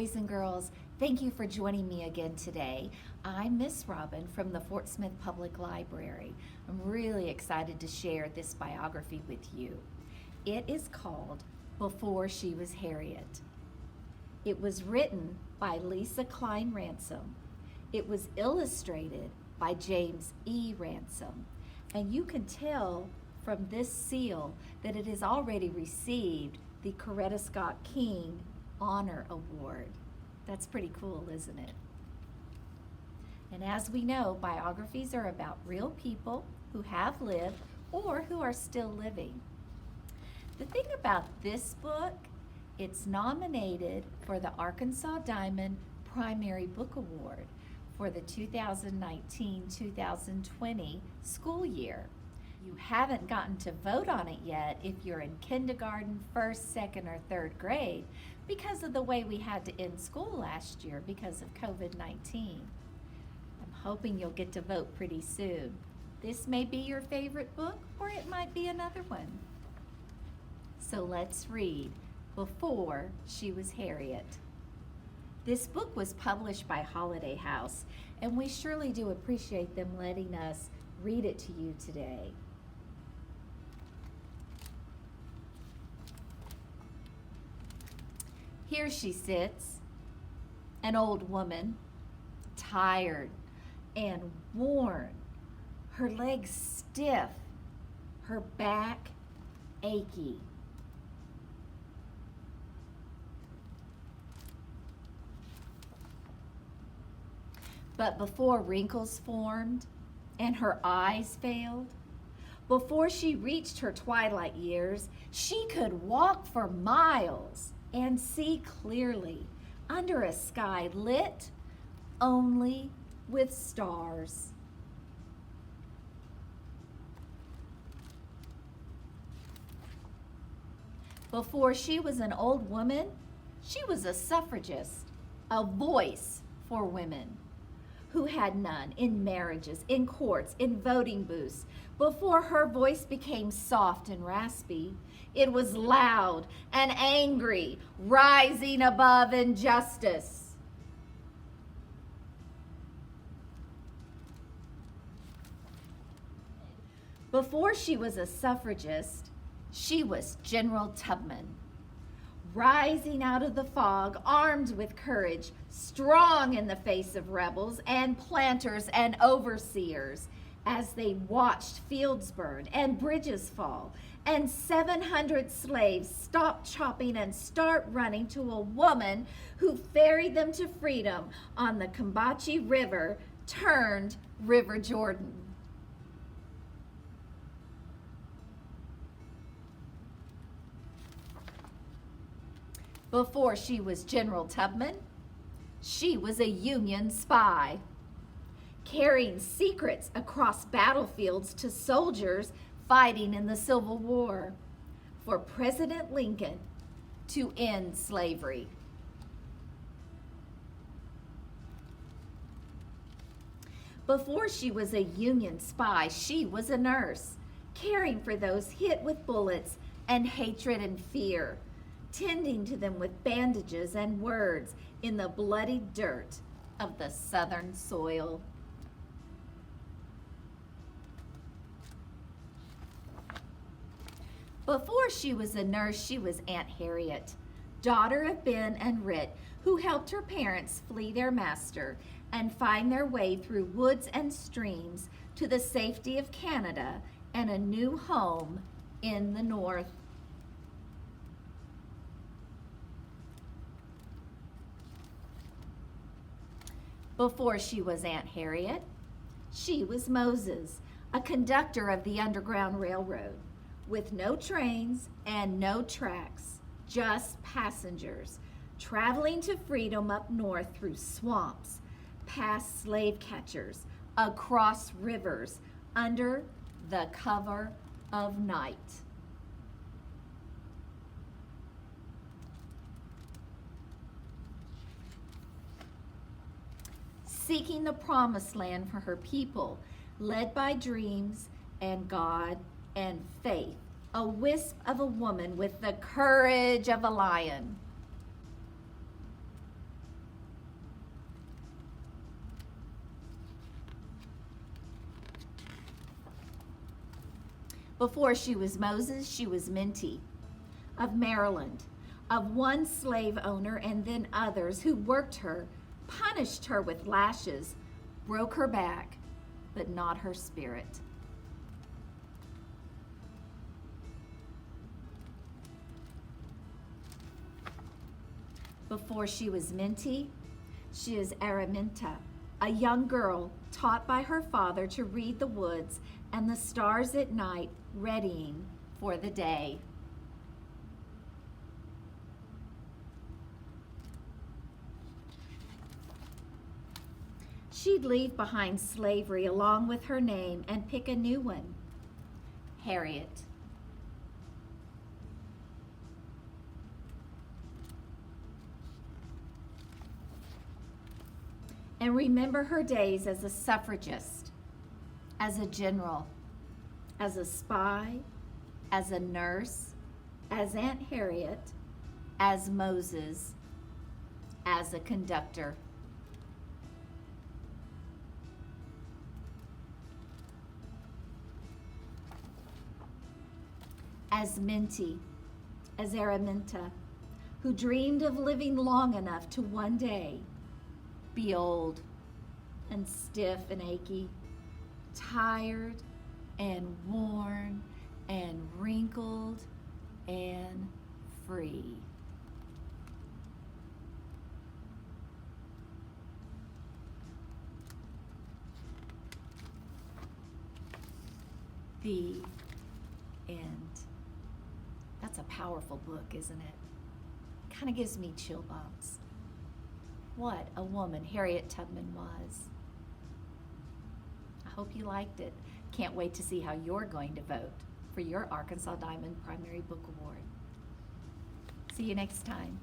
boys and girls. Thank you for joining me again today. I'm Miss Robin from the Fort Smith Public Library. I'm really excited to share this biography with you. It is called Before She Was Harriet. It was written by Lesa Cline-Ransome. It was illustrated by James E. Ransom. And you can tell from this seal that it has already received the Coretta Scott King Honor Award. That's pretty cool, isn't it? And as we know, biographies are about real people who have lived or who are still living. The thing about this book, it's nominated for the Arkansas Diamond Primary Book Award for the 2019-2020 school year. You haven't gotten to vote on it yet if you're in kindergarten, first, second, or third grade because of the way we had to end school last year because of COVID-19. I'm hoping you'll get to vote pretty soon. This may be your favorite book, or it might be another one. So let's read Before She Was Harriet. This book was published by Holiday House, and we surely do appreciate them letting us read it to you today. Here she sits, an old woman, tired and worn, her legs stiff, her back achy. But before wrinkles formed and her eyes failed, before she reached her twilight years, she could walk for miles and see clearly under a sky lit only with stars. Before she was an old woman, she was a suffragist, a voice for women who had none in marriages, in courts, in voting booths. Before her voice became soft and raspy, it was loud and angry, rising above injustice. Before she was a suffragist, she was General Tubman, rising out of the fog, armed with courage, strong in the face of rebels and planters and overseers, as they watched fields burn and bridges fall, and 700 slaves stop chopping and start running to a woman who ferried them to freedom on the Combahee River, turned River Jordan. Before she was General Tubman, she was a Union spy, carrying secrets across battlefields to soldiers fighting in the Civil War for President Lincoln to end slavery. Before she was a Union spy, she was a nurse, caring for those hit with bullets and hatred and fear, tending to them with bandages and words in the bloody dirt of the Southern soil. Before she was a nurse, she was Aunt Harriet, daughter of Ben and Rit, who helped her parents flee their master and find their way through woods and streams to the safety of Canada and a new home in the North. Before she was Aunt Harriet, she was Moses, a conductor of the Underground Railroad, with no trains and no tracks, just passengers, traveling to freedom up north through swamps, past slave catchers, across rivers, under the cover of night. Seeking the promised land for her people, led by dreams and God and faith, a wisp of a woman with the courage of a lion. Before she was Moses, she was Minty of Maryland, of one slave owner and then others who worked her, punished her with lashes, broke her back, but not her spirit. Before she was Minty, she is Araminta, a young girl taught by her father to read the woods and the stars at night, readying for the day. She'd leave behind slavery along with her name and pick a new one, Harriet. And remember her days as a suffragist, as a general, as a spy, as a nurse, as Aunt Harriet, as Moses, as a conductor. As Minty, as Araminta, who dreamed of living long enough to one day be old and stiff and achy, tired and worn and wrinkled and free. The end. That's a powerful book, isn't it? Kind of gives me chill bumps. What a woman Harriet Tubman was. I hope you liked it. Can't wait to see how you're going to vote for your Arkansas Diamond Primary Book Award. See you next time.